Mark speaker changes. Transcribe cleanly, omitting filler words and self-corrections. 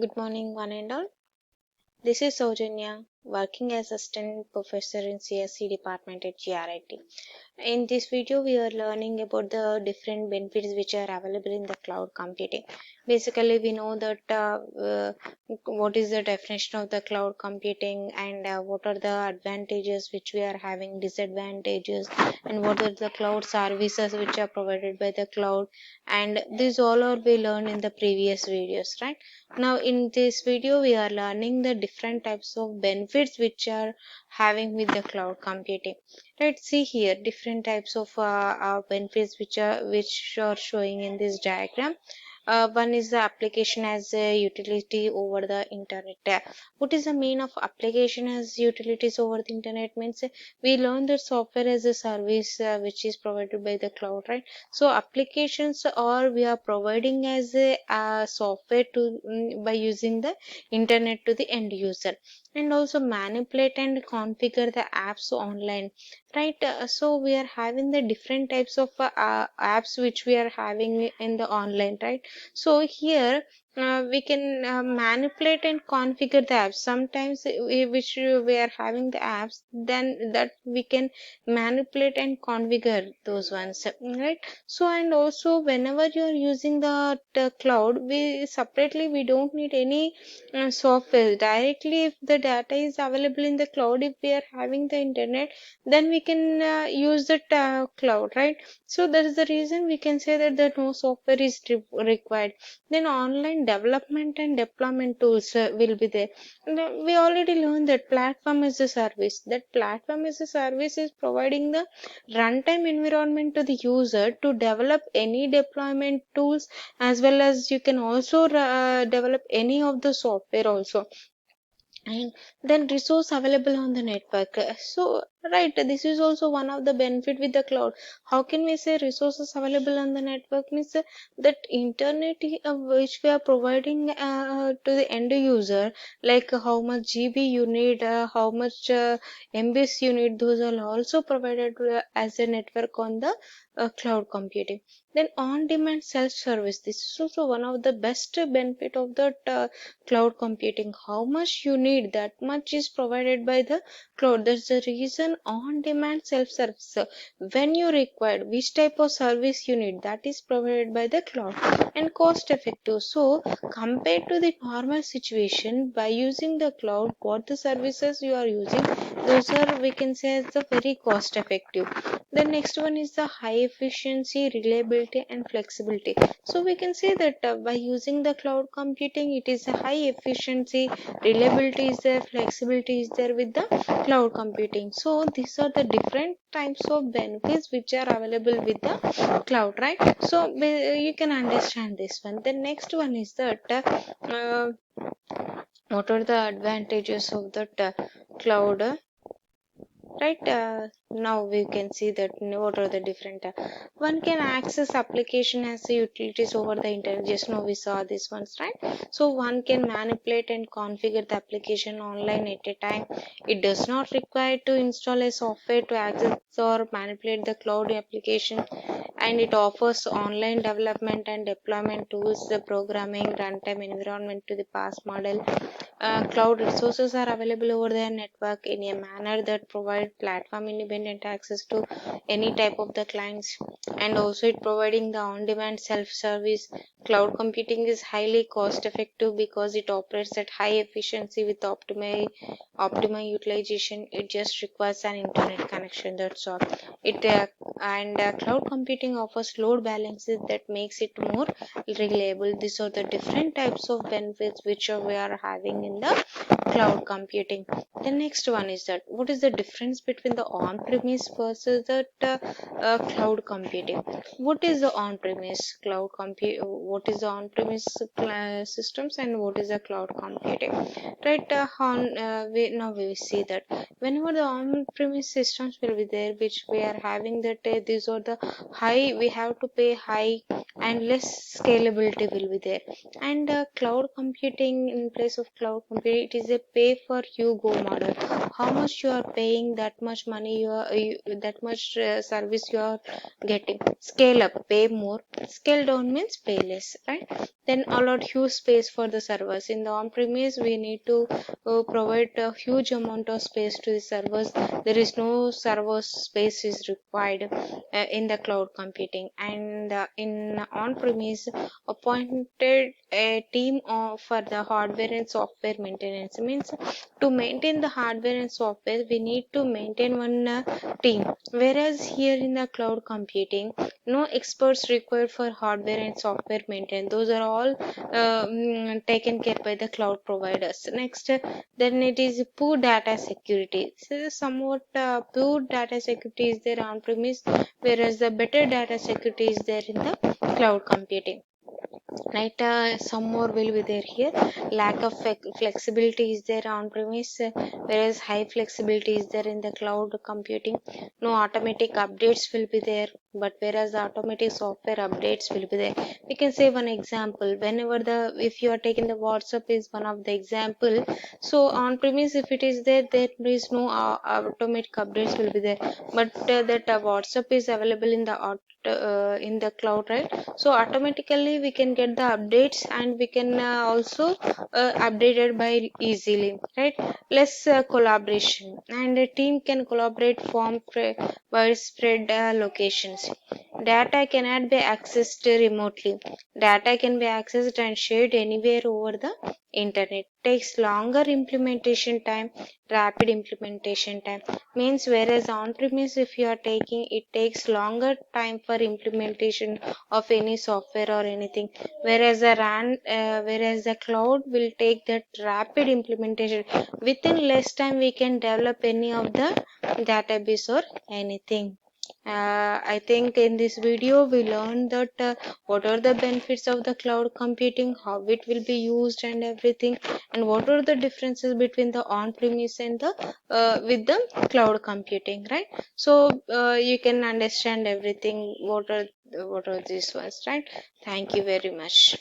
Speaker 1: Good morning, one and all. This is Saujanya, working as assistant professor in CSC department at GRIT. In this video, we are learning about the different benefits which are available in the cloud computing. Basically, we know that what is the definition of the cloud computing and what are the advantages which we are having, disadvantages, and what are the cloud services which are provided by the cloud. And these all are we learned in the previous videos, right? Now, in this video, we are learning the different types of benefits which are having with the cloud computing. Let's see here different types of benefits which are showing in this diagram. One is the application as a utility over the internet. What is the mean of application as utilities over the internet means we learn that software as a service which is provided by the cloud, right? So applications or we are providing as a software to by using the internet to the end user, and also manipulate and configure the apps online, right? So we are having the different types of apps which we are having in the online, right? So here we can manipulate and configure the apps. Sometimes we are having the apps, then that we can manipulate and configure those ones, right? So and also whenever you are using the cloud, we separately we don't need any software. Directly if the data is available in the cloud, if we are having the internet, then we can use that cloud, right? So that is the reason we can say that no software is required. Then online development and deployment tools will be there. And, we already learned that platform as a service. That platform as a service is providing the runtime environment to the user to develop any deployment tools, as well as you can also develop any of the software also. And then resource available on the network. So right, this is also one of the benefit with the cloud. How can we say resources available on the network means that internet which we are providing to the end user, like how much GB you need, how much MBs you need, those are also provided as a network on the cloud computing. Then on demand self service, this is also one of the best benefit of that cloud computing. How much you need, that much is provided by the cloud. That's the reason on demand self service. When you require which type of service you need, that is provided by the cloud. And cost effective. So compared to the normal situation, by using the cloud, what the services you are using, those are we can say as the very cost effective. The next one is the high efficiency, reliability and flexibility. So we can say that by using the cloud computing, it is a high efficiency, reliability is there, flexibility is there with the cloud computing. So these are the different types of benefits which are available with the cloud, right? So you can understand this one. The next one is that what are the advantages of that cloud, right? Now we can see that what are the different one can access application as a utilities over the internet. Just now we saw these ones, right? So one can manipulate and configure the application online at a time. It does not require to install a software to access or manipulate the cloud application, and it offers online development and deployment tools, the programming runtime environment to the PaaS model. Cloud resources are available over their network in a manner that provide platform independent access to any type of the clients, and also it providing the on-demand self-service. Cloud computing is highly cost effective because it operates at high efficiency with optimal utilization. It just requires an internet connection, that's all. It and cloud computing offers load balances that makes it more reliable. These are the different types of benefits which we are having in the cloud computing. The next one is that what is the difference between the on-premise versus the cloud computing. What is the on-premise cloud compute? What is the on-premise systems and what is the cloud computing? Right? Now we see that whenever the on-premise systems will be there, which we are having that these are the high, we have to pay high and less scalability will be there. And cloud computing, in place of cloud computing, it is a pay for you go model. How much you are paying, that much money that much service you are getting. Scale up, pay more. Scale down means pay less, right? Then allot huge space for the servers. In the on-premise, we need to provide a huge amount of space to the servers. There is no server space is required in the cloud computing. And in on-premise, appointed a team for the hardware and software maintenance. Means to maintain the hardware and software, we need to maintain one team. Whereas here in the cloud computing, no experts required for hardware and software maintenance. Those are all taken care by the cloud providers. Next, then it is poor data security. So somewhat poor data security is there on premise, whereas the better data security is there in the cloud computing. Right, some more will be there here. Lack of flexibility is there on premise, whereas high flexibility is there in the cloud computing. No automatic updates will be there, but whereas the automatic software updates will be there. We can say one example. Whenever if you are taking the WhatsApp is one of the example. So on premise, if it is there, there is no automatic updates will be there, but that WhatsApp is available in the cloud, right? So automatically we can get the updates, and we can also updated by easily, right? Less collaboration, and a team can collaborate from widespread locations. Data cannot be accessed remotely. Data can be accessed and shared anywhere over the internet. Takes longer implementation time. Rapid implementation time means, whereas on premise, if you are taking, it takes longer time for implementation of any software or anything, whereas the cloud will take that rapid implementation. Within less time we can develop any of the database or anything. I think in this video we learned that what are the benefits of the cloud computing, how it will be used and everything, and what are the differences between the on-premise and the with the cloud computing, right? So you can understand everything, what are these ones, right? Thank you very much.